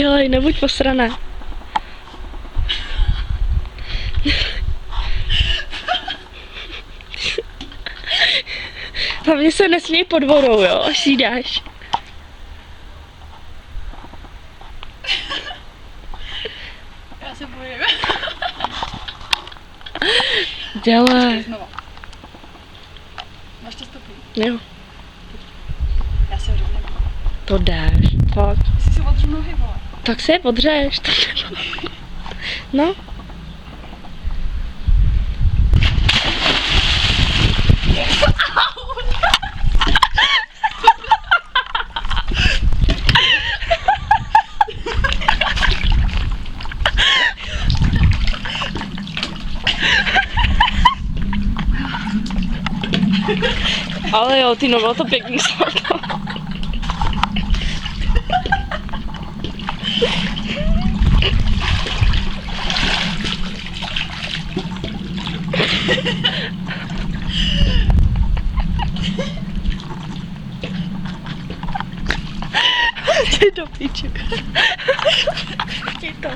Dělej, nebuď posraná. Hlavně se nesměj pod vodou, jo, až jí dáš. Já se bojím. Dělej. Znova. Máš to stopný? Jo, Já se rovně. to dáš. Pojď. Jestli si odřu nohy, vole. Tak si je podřeš. No. Ale jo, ty no, bylo to pěkný salto. Ty do piči. Chtěj to.